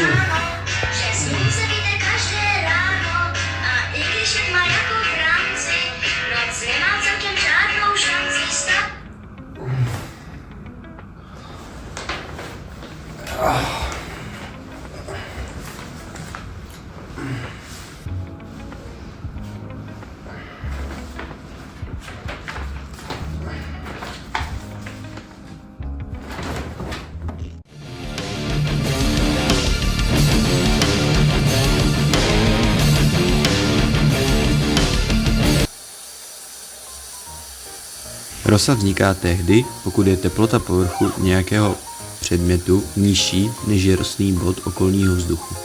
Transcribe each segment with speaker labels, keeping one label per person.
Speaker 1: napsáno, že slunce vyjde každé ráno a i když je tma jako v rámci, noc nemá celkem žádnou šanci stát.
Speaker 2: Rosa vzniká tehdy, pokud je teplota povrchu nějakého předmětu nižší než je rostný bod okolního vzduchu.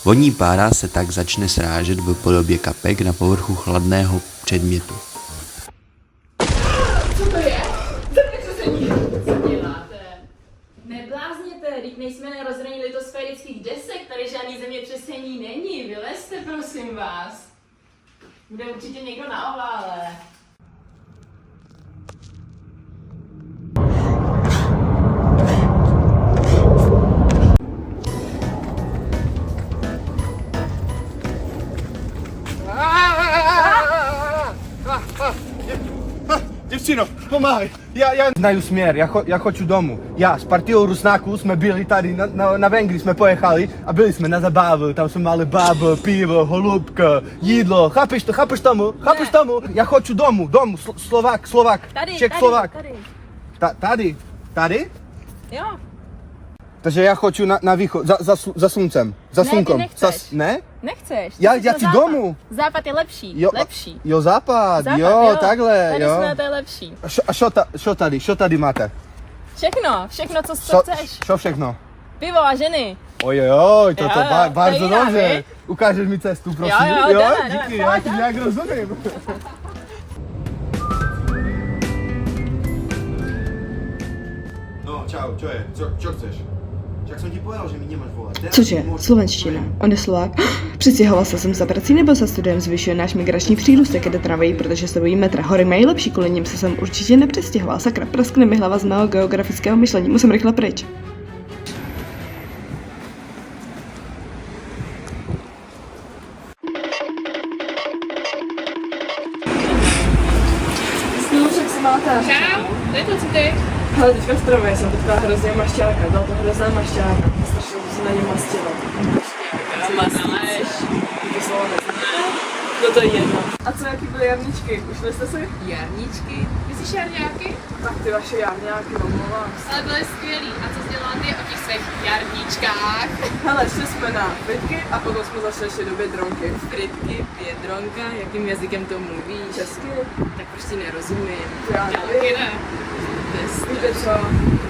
Speaker 2: Vodní pára se tak začne srážet v podobě kapek na povrchu chladného předmětu.
Speaker 3: Co to je? Co děláte? Neblázněte, teď nejsme na rozhraní litosférických desek, tady žádný zemětřesení není, vylezte prosím vás. Bude určitě někdo na ovále.
Speaker 4: Děvčino, pomáhaj, já znaju směr, já хочу domů. Já s partiou Rusnáků jsme byli tady na Vengrii, jsme pojechali a byli jsme na zabávu, tam jsme mali bábu, pivo, holubka, jídlo, chápeš tomu? Já хочу domů, Slovák,
Speaker 3: Tady,
Speaker 4: Čech,
Speaker 3: tady,
Speaker 4: Slovák.
Speaker 3: tady.
Speaker 4: Tady?
Speaker 3: Jo.
Speaker 4: Takže já хочу na východ, za sluncem, za slunkom.
Speaker 3: nechceš.
Speaker 4: Ne?
Speaker 3: Nechceš.
Speaker 4: Já
Speaker 3: Ty jsi
Speaker 4: chci
Speaker 3: západ.
Speaker 4: domů.
Speaker 3: Západ je lepší,
Speaker 4: Jo,
Speaker 3: lepší.
Speaker 4: Jo, západ,
Speaker 3: Západ,
Speaker 4: jo, takhle,
Speaker 3: tady
Speaker 4: jo.
Speaker 3: jsme, to je lepší.
Speaker 4: A čo tady máte?
Speaker 3: Všechno, co chceš.
Speaker 4: Čo všechno?
Speaker 3: Pivo a ženy.
Speaker 4: Ojoj, toto
Speaker 3: Jo,
Speaker 4: bardzo
Speaker 3: to jiná,
Speaker 4: dobře.
Speaker 3: viď?
Speaker 4: Ukážeš mi cestu, prosím?
Speaker 3: Jo, jdeme,
Speaker 4: díky,
Speaker 3: jdeme,
Speaker 4: já ti nějak rozumím. No, čau, čo je? Čo chceš? Však jsem ti povedal, že mi nemáš volat.
Speaker 5: Cože, slovenština. On je Slovák. Přistěhoval se sem za prací nebo za studiem, zvyšuje náš migrační přírůstek, jde tramvají, protože se bojí metra. Hory mají lepší, kvůli nim se sem určitě nepřistěhoval. Sakra, praskne mi hlava z mého geografického myšlení, musím rychle pryč.
Speaker 3: Čau, to je to, co ty?
Speaker 6: Ale teďka v tramvaji jsem teďka hrozně mašťáka, byla to hrozná mašťáka, strašně se na něm mastila.
Speaker 3: Mastíš.
Speaker 6: To slovo neznám. No to je jedno. A co, jaký byly jarničky? Ušli jste si?
Speaker 3: Jarničky. Myslíš jarňáky?
Speaker 6: Tak ty vaše jarňáky, omlouvám se.
Speaker 3: Ale byly skvělý. A co jsi dělala ty o těch svých jarničkách?
Speaker 6: Hele, šli jsme na fritky a potom jsme zase šli do Bědronky.
Speaker 3: Fritky, Bědronka, jakým jazykem to mluvíš?
Speaker 6: Česky?
Speaker 3: Tak prostě nerozumím.
Speaker 6: Já
Speaker 3: Taky
Speaker 6: nevím.
Speaker 3: ne.
Speaker 6: Víte co?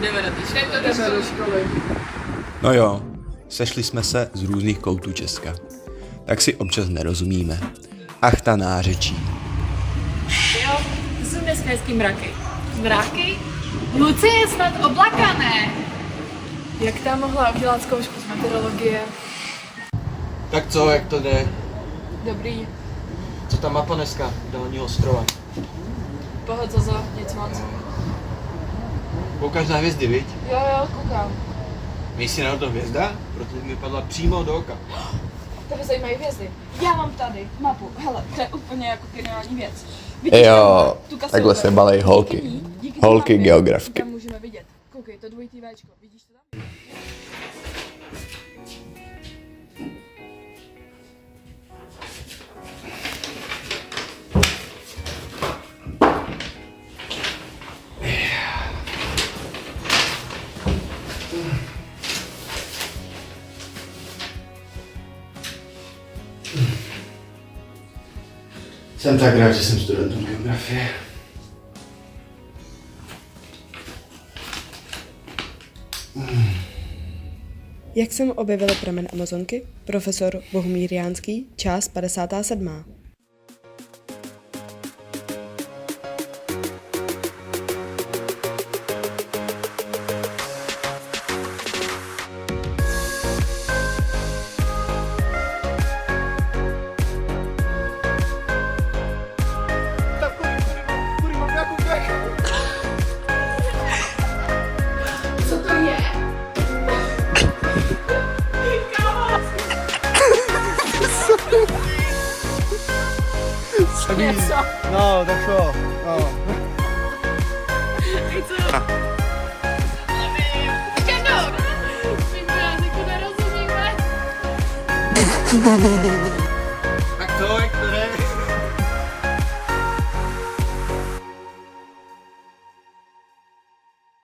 Speaker 3: Jdeme do té
Speaker 6: Jdeme do školy.
Speaker 2: No jo, sešli jsme se z různých koutů Česka. Tak si občas nerozumíme. Ach ta nářečí.
Speaker 3: Jo, to jsou dneska hezký mraky. Mraky? Lucie je snad oblakané.
Speaker 6: Jak tam mohla udělat zkoušku z meteorologie?
Speaker 7: Tak co, jak to jde?
Speaker 6: Dobrý.
Speaker 7: Co ta mapa dneska? Dolního ostrova.
Speaker 6: Pohled za nic moc.
Speaker 7: Koukáš na hvězdy, viď?
Speaker 6: Jo, koukám.
Speaker 7: Míš si na to hvězda? Protože mi padla přímo do oka.
Speaker 6: Tebe zajímají hvězdy. Já mám tady mapu. Hele, to je úplně jako geniální věc.
Speaker 2: Jo,
Speaker 6: tu kaselu
Speaker 2: takhle se
Speaker 6: tady?
Speaker 2: balej holky.
Speaker 6: Díky té
Speaker 2: Holky
Speaker 6: mapě
Speaker 2: geografky.
Speaker 6: Tam můžeme vidět. Koukej, to dvojitý Včko. Vidíš to tam?
Speaker 7: Jsem tak rád, že jsem studentem geografie.
Speaker 5: Jak jsem objevil pramen Amazonky? Profesor Bohumír Jánský, část 57.
Speaker 3: Co to je? něco.
Speaker 4: No, tak co? No.
Speaker 3: Kendo! My jako nerozumíme.